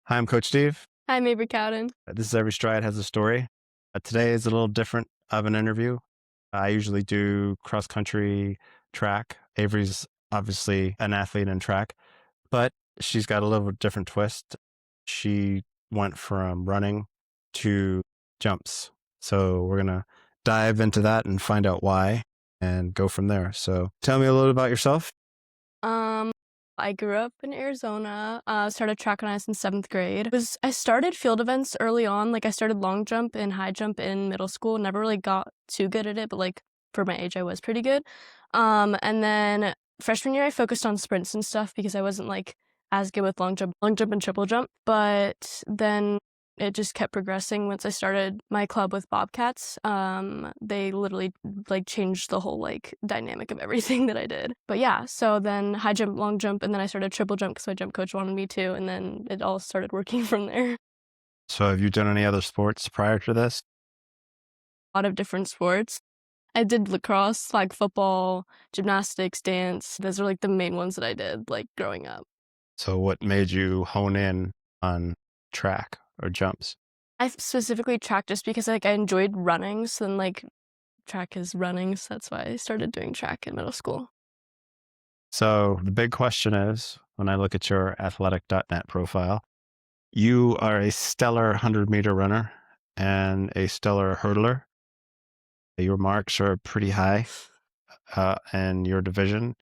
Hi, I'm Coach Steve. Hi, I'm Avery Cowden. This is Every Stride Has a Story. Today is a little different of an interview. I usually do cross country track. Avery's obviously an athlete in track, but she's got a little different twist. She went from running to jumps. So we're going to dive into that and find out why and go from there. So tell me a little about yourself. Um, I grew up in Arizona. Started track when I was in 7th grade. I started field events early on. Like I started long jump and high jump in middle school. Never really got too good at it, but like for my age, I was pretty good. And then freshman year, I focused on sprints and stuff because I wasn't like as good with long jump and triple jump. But then it just kept progressing once I started my club with Bobcats. They literally like changed the whole like dynamic of everything that I did. But yeah, so then high jump, long jump, and then I started triple jump because my jump coach wanted me to, and then it all started working from there. So have you done any other sports prior to this? A lot of different sports. I did lacrosse, flag football, gymnastics, dance. Those are like the main ones that I did like growing up. So what made you hone in on track or jumps? I specifically track just because like I enjoyed running, so then like track is running, so that's why I started doing track in middle school. So the big question is, when I look at your athletic.net profile, you are a stellar 100-meter runner and a stellar hurdler. Your marks are pretty high in your division.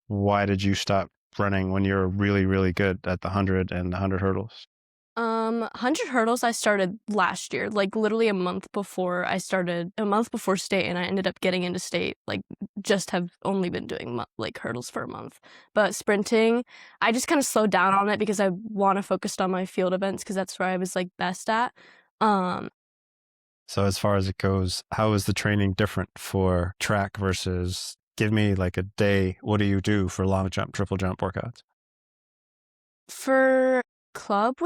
Why did you stop running when you're really, really good at the 100 and the 100 hurdles? 100 hurdles I started last year, like literally a month before state, and I ended up getting into state, like just have only been doing like hurdles for a month. But sprinting, I just kind of slowed down on it because I want to focus on my field events because that's where I was like best at. So as far as it goes, how is the training different for track versus give me like a day? What do you do for long jump, triple jump workouts? For club,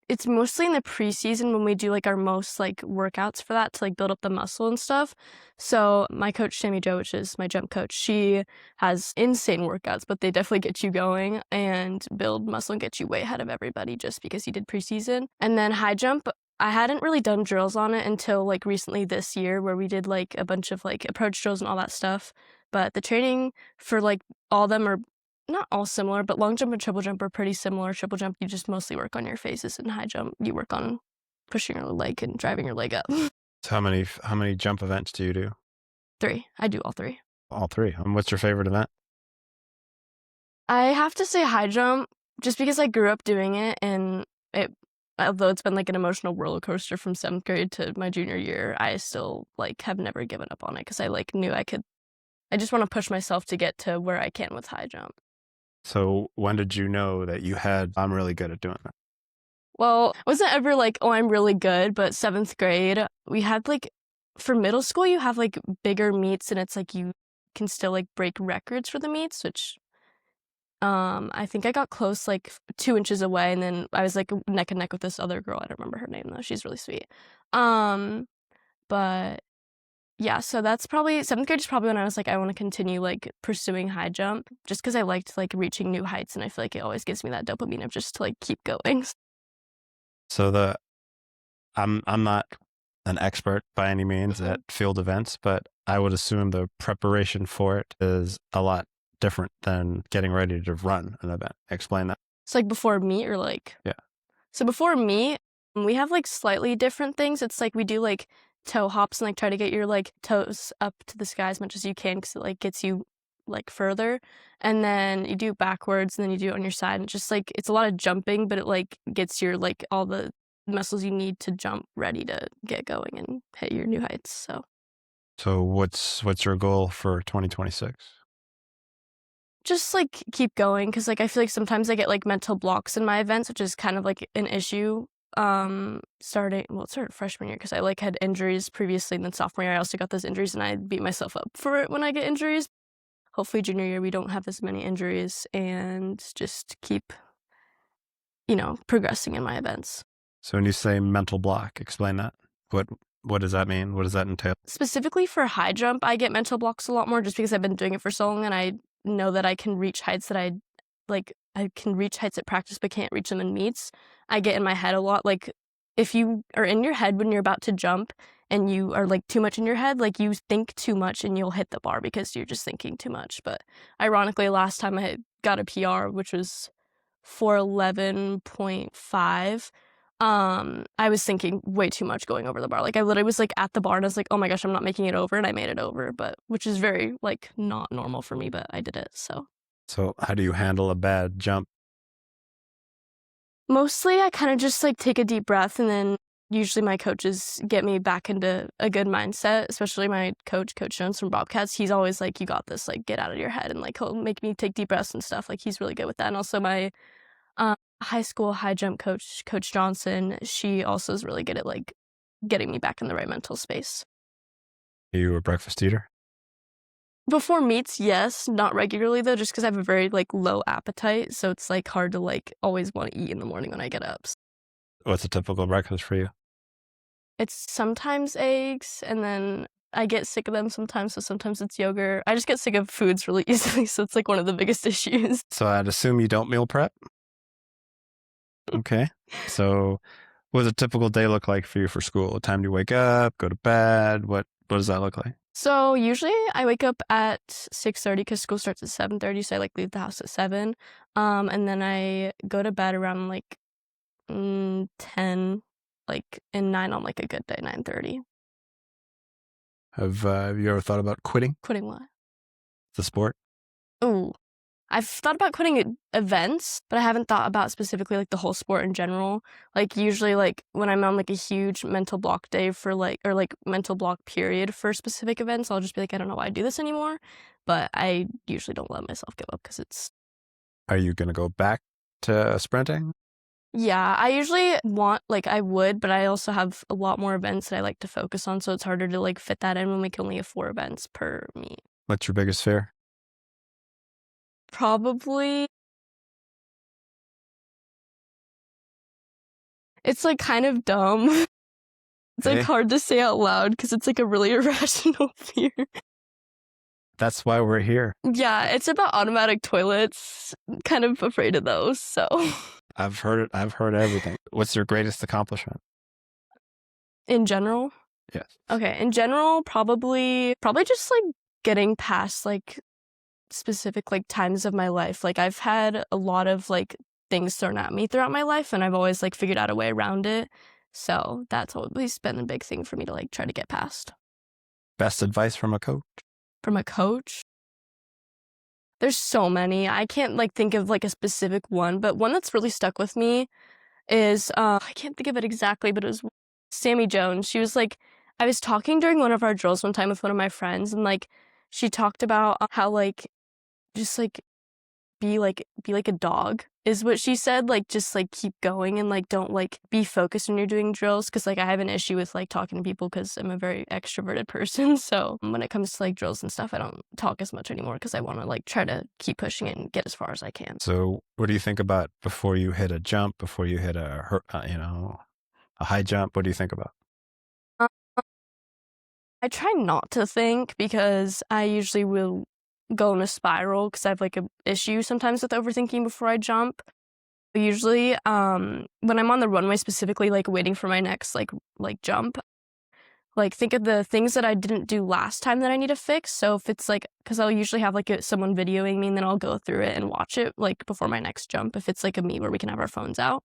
it's mostly in the preseason when we do like our most like workouts for that to like build up the muscle and stuff. So my coach Sammy Jo, which is my jump coach, she has insane workouts, but they definitely get you going and build muscle and get you way ahead of everybody just because you did preseason. And then high jump, I hadn't really done drills on it until like recently this year where we did like a bunch of like approach drills and all that stuff. But the training for like all of them are not all similar, but long jump and triple jump are pretty similar. Triple jump, you just mostly work on your faces, and high jump, you work on pushing your leg and driving your leg up. So how many jump events do you do? 3. I do all 3. All three. And what's your favorite event? I have to say high jump, just because I grew up doing it, and although it's been like an emotional roller coaster from 7th grade to my junior year, I still like have never given up on it because I like knew I could. I just want to push myself to get to where I can with high jump. So when did you know that I'm really good at doing that? Well, I wasn't ever like, oh, I'm really good, but 7th grade, we had like, for middle school, you have like bigger meets and it's like you can still like break records for the meets, which I think I got close like 2 inches away, and then I was like neck and neck with this other girl. I don't remember her name though. She's really sweet. But yeah, so that's probably 7th grade is probably when I was like, I want to continue like pursuing high jump just because I liked like reaching new heights, and I feel like it always gives me that dopamine of just to like keep going. So I'm not an expert by any means at field events, but I would assume the preparation for it is a lot different than getting ready to run an event. Explain that. So like before meet or like Yeah. So before meet, we have like slightly different things. It's like we do like toe hops and like try to get your like toes up to the sky as much as you can because it like gets you like further. And then you do backwards and then you do it on your side. And just like it's a lot of jumping, but it like gets your like all the muscles you need to jump ready to get going and hit your new heights. So what's your goal for 2026? Just like keep going because like I feel like sometimes I get like mental blocks in my events, which is kind of like an issue. It started freshman year because I like had injuries previously, and then sophomore year I also got those injuries, and I beat myself up for it when I get injuries. Hopefully junior year we don't have as many injuries and just keep progressing in my events. So when you say mental block, explain that. What does that mean? What does that entail? Specifically for high jump, I get mental blocks a lot more just because I've been doing it for so long, and I know that I can reach heights that I like, I can reach heights at practice but can't reach them in meets, I get in my head a lot. Like, if you are in your head when you're about to jump and you are, like, too much in your head, like, you think too much and you'll hit the bar because you're just thinking too much. But ironically, last time I got a PR, which was 411.5, I was thinking way too much going over the bar. Like, I literally was, like, at the bar and I was like, "Oh my gosh, I'm not making it over," and I made it over, but which is very, like, not normal for me, but I did it, so. So how do you handle a bad jump? Mostly, I kinda just, like, take a deep breath, and then usually my coaches get me back into a good mindset, especially my coach, Coach Jones from Bobcats. He's always like, "You got this, like, get out of your head," and, like, he'll make me take deep breaths and stuff, like, he's really good with that, and also my, high school high jump coach, Coach Johnson, she also is really good at, like, getting me back in the right mental space. Are you a breakfast eater? Before meets, yes, not regularly though, just because I have a very, like, low appetite, so it's, like, hard to, like, always wanna eat in the morning when I get up. What's a typical breakfast for you? It's sometimes eggs, and then I get sick of them sometimes, so sometimes it's yogurt. I just get sick of foods really easily, so it's, like, one of the biggest issues. So I'd assume you don't meal prep? Okay. So what does a typical day look like for you for school? What time do you wake up, go to bed? What does that look like? So, usually, I wake up at 6:30 because school starts at 7:30, so I, like, leave the house at 7, and then I go to bed around, like, 10, like, and 9 on, like, a good day, 9:30. Have you ever thought about quitting Quitting what? the sport? Ooh. I've thought about quitting events, but I haven't thought about specifically, like, the whole sport in general. Like, usually, like, when I'm on, like, a huge mental block day for, like or, like, mental block period for specific events, I'll just be like, "I don't know why I do this anymore," but I usually don't let myself give up because it's. Are you going to go back to sprinting? Yeah, I usually want like, I would, but I also have a lot more events that I like to focus on, so it's harder to, like, fit that in when we can only have 4 events per meet. What's your biggest fear? Probably it's, like, kind of dumb. It's, like, Okay. hard to say out loud because it's, like, a really irrational fear. That's why we're here. Yeah, it's about automatic toilets. Kind of afraid of those, so. I've heard it. I've heard everything. What's your greatest accomplishment? In general? Yes. Okay, in general, probably just, like, getting past, like, specific, like, times of my life. Like, I've had a lot of, like, things thrown at me throughout my life, and I've always, like, figured out a way around it. So, that's always been a big thing for me to, like, try to get past. Best advice from a coach? From a coach? There's so many. I can't, like, think of, like, a specific one, but one that's really stuck with me is, I can't think of it exactly, but it was Sammy Jones. She was like I was talking during one of our drills one time with one of my friends, and, like, she talked about how, like, just, like, be like a dog is what she said, like, just, like, keep going and, like, don't, like, be focused when you're doing drills because like, I have an issue with, like, talking to people because 'cause I'm a very extroverted person, so when it comes to, like, drills and stuff, I don't talk as much anymore because I wanna, like, try to keep pushing it and get as far as I can. So what do you think about before you hit a jump, before you hit a high jump? What do you think about? Uh, I try not to think because I usually will go in a spiral because I have, like, a issue sometimes with overthinking before I jump. Usually, when I'm on the runway specifically, like, waiting for my next, like, jump, like, think of the things that I didn't do last time that I need to fix, so if it's, like, because 'cause I'll usually have, like, someone videoing me, and then I'll go through it and watch it, like, before my next jump if it's, like, a meet where we can have our phones out.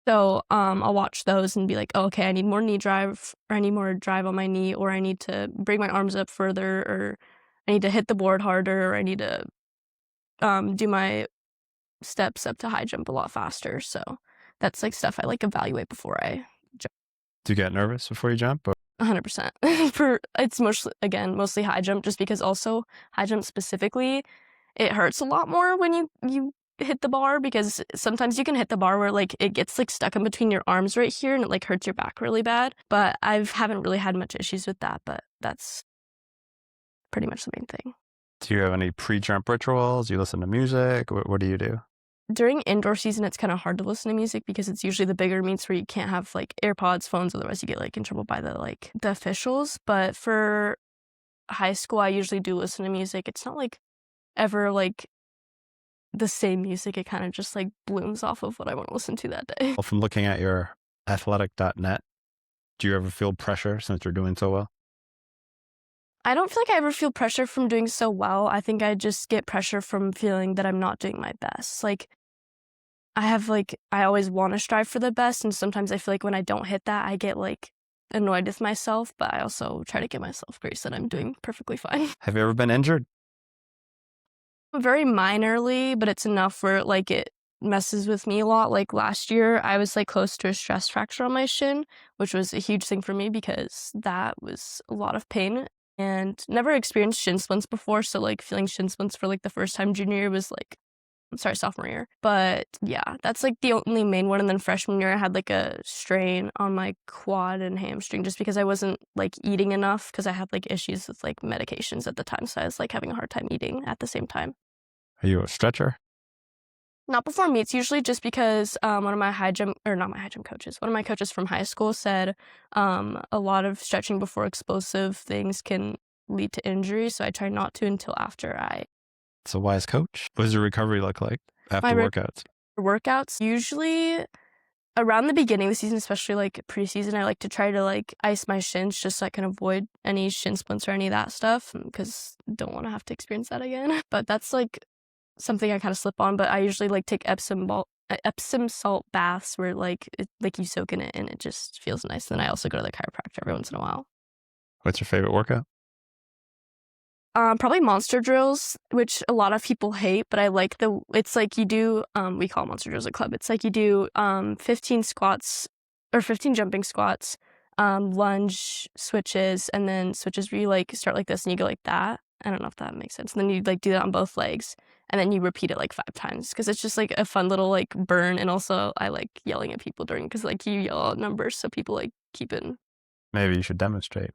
So, I'll watch those and be like, "Oh, okay, I need more knee drive, or I need more drive on my knee, or I need to bring my arms up further, or I need to hit the board harder, or I need to, do my steps up to high jump a lot faster." So, that's, like, stuff I, like, evaluate before I jump. Do you get nervous before you jump? Or 100%. For it's mostly high jump just because also high jump specifically, it hurts a lot more when you hit the bar because sometimes you can hit the bar where, like, it gets, like, stuck in between your arms right here and it, like, hurts your back really bad, but haven't really had much issues with that, but that's pretty much the main thing. do you have any pre-jump rituals? Do you listen to music? What do you do? During indoor season, it's kinda hard to listen to music because it's usually the bigger meets where you can't have, like, AirPods, phones, otherwise you get, like, in trouble by the officials, but for high school, I usually do listen to music. It's not, like, ever, like, the same music. It kind of just like blooms off of what I want to listen to that day. Well, from looking at your athletic.net, do you ever feel pressure since you're doing so well? I don't feel like I ever feel pressure from doing so well. I think I just get pressure from feeling that I'm not doing my best. Like, I always want to strive for the best, and sometimes I feel like when I don't hit that, I get like annoyed with myself, but I also try to give myself grace that I'm doing perfectly fine. Have you ever been injured? Very minorly, but it's enough where like it messes with me a lot. Like last year, I was like close to a stress fracture on my shin, which was a huge thing for me because that was a lot of pain and never experienced shin splints before. So like feeling shin splints for like the first time junior year was like, I'm sorry, sophomore year. But yeah, that's like the only main one. And then freshman year, I had like a strain on my quad and hamstring just because I wasn't like eating enough because I had like issues with like medications at the time. So I was like having a hard time eating at the same time. Are you a stretcher? Not before meets, usually just because one of my high jump, or not my high jump coaches, one of my coaches from high school said a lot of stretching before explosive things can lead to injury. So I try not to until after It's a wise coach. What does your recovery look like my after workouts? workouts. Usually around the beginning of the season, especially like preseason, I like to try to like ice my shins just so I can avoid any shin splints or any of that stuff because don't want to have to experience that again. But that's like something I kind of slip on, but I usually like take Epsom salt baths where like like you soak in it and it just feels nice. Then I also go to the chiropractor every once in a while. What's your favorite workout? Probably monster drills, which a lot of people hate, but I like it's like you do, we call monster drills at club. It's like you do 15 squats or 15 jumping squats, lunge switches, and then switches where you like start like this and you go like that. I don't know if that makes sense. And then you like do that on both legs and then you repeat it like 5 times because it's just like a fun little like burn. And also I like yelling at people during because like you yell out numbers so people like keep in. Maybe you should demonstrate.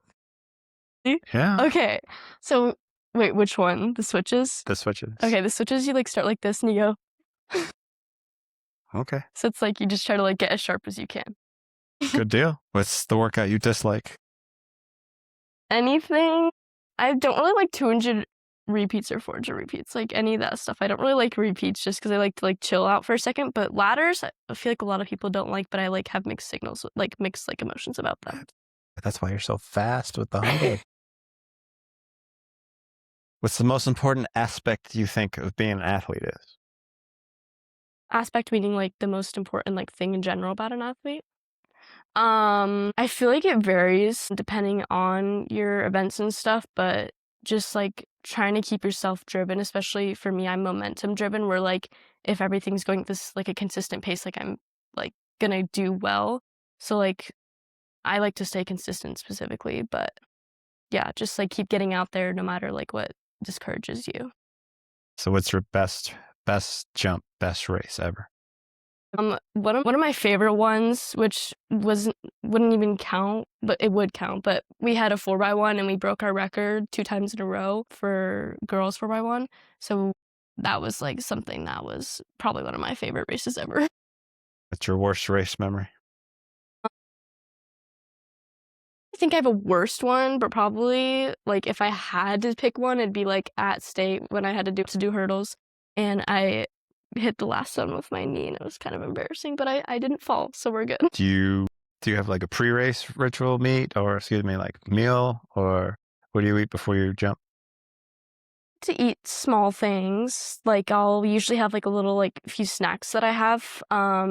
Yeah. Okay, so wait, which one? The switches? The switches. Okay, the switches you like start like this and you go. Okay. So it's like you just try to like get as sharp as you can. Good deal. What's the workout you dislike? Anything. I don't really like 200 repeats or 400 repeats, like any of that stuff. I don't really like repeats just because I like to like chill out for a second. But ladders, I feel like a lot of people don't like, but I like have mixed signals, like mixed like emotions about them. That's why you're so fast with the 100. What's the most important aspect you think of being an athlete is? Aspect meaning like the most important like thing in general about an athlete. I feel like it varies depending on your events and stuff, but just like trying to keep yourself driven, especially for me, I'm momentum driven, where like if everything's going this like a consistent pace, like I'm like gonna do well. So like I like to stay consistent specifically, but yeah, just like keep getting out there no matter like what discourages you. So what's your best jump, best race ever? One of my favorite ones, which wouldn't even count, but it would count. But we had a 4x1 and we broke our record 2 times in a row for girls 4x1. So that was like something that was probably one of my favorite races ever. What's your worst race memory? I think I have a worst one, but probably like if I had to pick one, it'd be like at state when I had to do hurdles, and I hit the last one with my knee, and it was kind of embarrassing, but I didn't fall, so we're good. Do you have like a pre-race ritual meet or excuse me, like meal, or what do you eat before you jump? To eat small things, like I'll usually have like a little like few snacks that I have.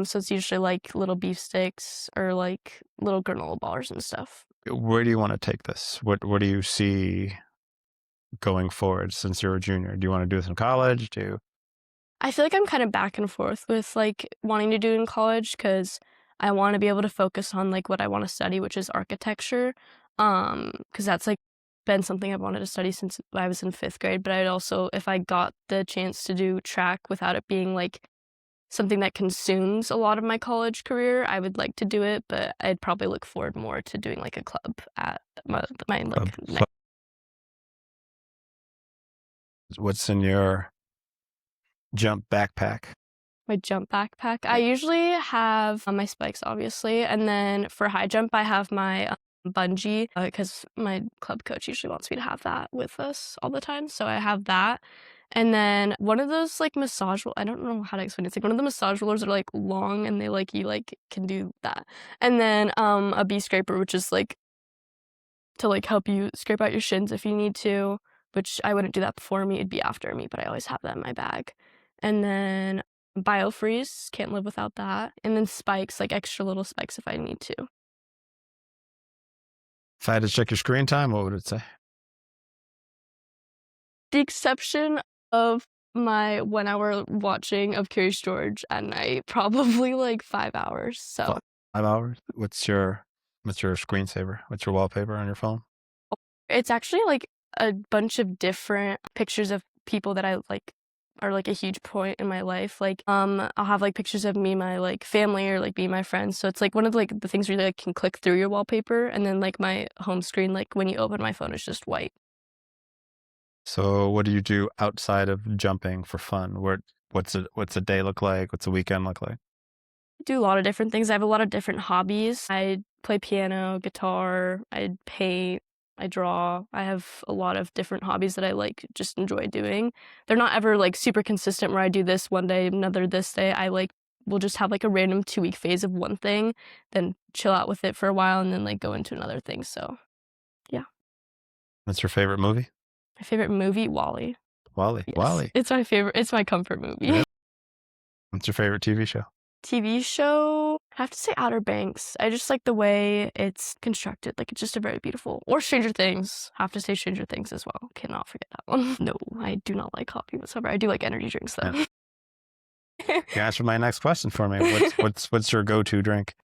So it's usually like little beef sticks or like little granola bars and stuff. Where do you want to take this? What do you see going forward since you're a junior? Do you want to do this in college? I feel like I'm kind of back and forth with like wanting to do it in college because I want to be able to focus on like what I want to study, which is architecture. Because that's like been something I've wanted to study since I was in 5th grade. But I'd also, if I got the chance to do track without it being like something that consumes a lot of my college career, I would like to do it. But I'd probably look forward more to doing like a club at my like next. What's in your jump backpack? My jump backpack. I usually have my spikes, obviously, and then for high jump, I have my bungee because my club coach usually wants me to have that with us all the time. So I have that, And then one of those, like, I don't know how to explain it. It's like one of the massage rollers are, like, long and they, like you, like, can do that. And then, a bee scraper, which is, like, to, like, help you scrape out your shins if you need to, which I wouldn't do that before me, it'd be after me, but I always have that in my bag. And then biofreeze, can't live without that. And then spikes, like, extra little spikes if I need to. If I had to check your screen time, what would it say? The exception of my 1 hour watching of Curious George at night, probably, like, 5 hours, so 5 hours? What's your screensaver? What's your wallpaper on your phone? it's actually, like, a bunch of different pictures of people that I, like, are, like, a huge point in my life, like, I'll have, like, pictures of me and my, like, family or, like, me and my friends, so it's, like, one of, like, the things where you, like, can click through your wallpaper, and then, like, my home screen, like, when you open my phone, is just white. So what do you do outside of jumping for fun? What's a day look like? What's a weekend look like? Do a lot of different things. I have a lot of different hobbies. I play piano, guitar, I paint, I draw. I have a lot of different hobbies that I, like, just enjoy doing. They're not ever, like, super consistent where I do this one day, another this day. I, like, will just have, like, a random 2-week phase of one thing, then chill out with it for a while, and then, like, go into another thing, so, yeah. What's your favorite movie? My favorite movie, WALL-E. Wally. Yes. Wally. It's my comfort movie. Yeah. What's your favorite TV show? TV show, I have to say Outer Banks. I just like the way it's constructed, like, it's just a very beautiful or Stranger Things, have to say Stranger Things as well, cannot forget that one. No, I do not like coffee whatsoever, I do like energy drinks, though. Yeah. You answered my next question for me. What's your go-to drink?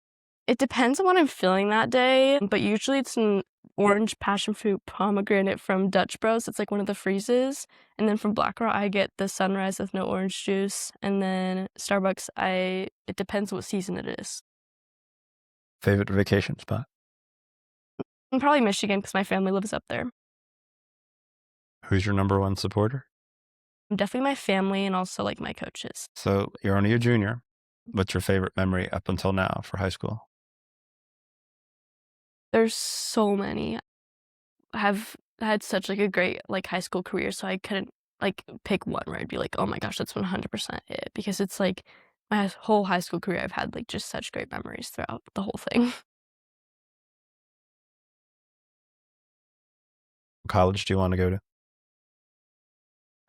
It depends on what I'm feeling that day, but usually it's an orange passion fruit pomegranate from Dutch Bros, it's, like, one of the freezes, and then from Black Rock, I get the Sunrise with no orange juice, and then Starbucks, it depends what season it is. Favorite vacation spot? Probably Michigan because my family lives up there. Who's your number one supporter? Definitely my family and also, like, my coaches. So you're only a junior. What's your favorite memory up until now for high school? There's so many. I have had such, like, a great, like, high school career, so I couldn't, like, pick one where I'd be like, "Oh my gosh, that's 100% it," because it's, like, my whole high school career, I've had, like, just such great memories throughout the whole thing. What college do you want to go to?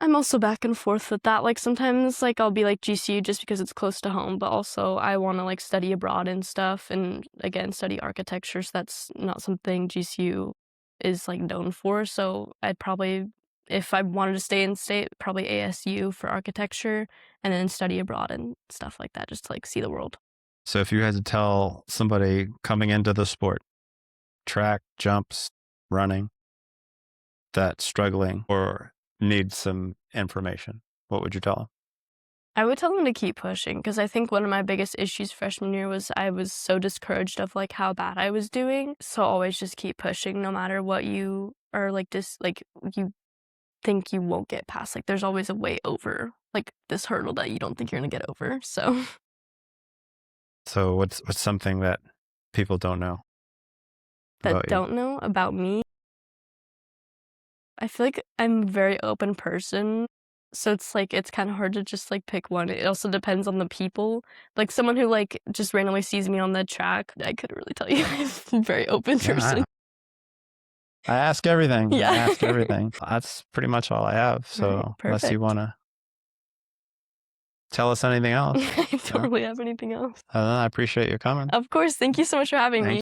I'm also back and forth with that, like, sometimes, like, I'll be like GCU just because it's close to home, but also I wanna, like, study abroad and stuff, and again, study architecture, so that's not something GCU is, like, known for, so I'd probably if I wanted to stay in state, probably ASU for architecture, and then study abroad and stuff like that, just to, like, see the world. So if you had to tell somebody coming into the sport, track, jumps, running, that's struggling or needs some information, what would you tell them? I would tell them to keep pushing because I think one of my biggest issues freshman year was I was so discouraged of, like, how bad I was doing, so always just keep pushing no matter what you are, like, you think you won't get past, like, there's always a way over, like, this hurdle that you don't think you're gonna get over, so So what's something that people don't know that about you? don't know about me, I feel like I'm a very open person, so it's, like, it's kinda hard to just, like, pick one. It also depends on the people. Like, someone who, like, just randomly sees me on the track, I couldn't really tell you. I'm a very open Yeah, person. I ask everything. I Yeah. ask everything. That's pretty much all I have. Alright, So unless you perfect. want to tell us anything else, I don't really have anything else. I appreciate you coming. Of course, thank you so much for having Thank me.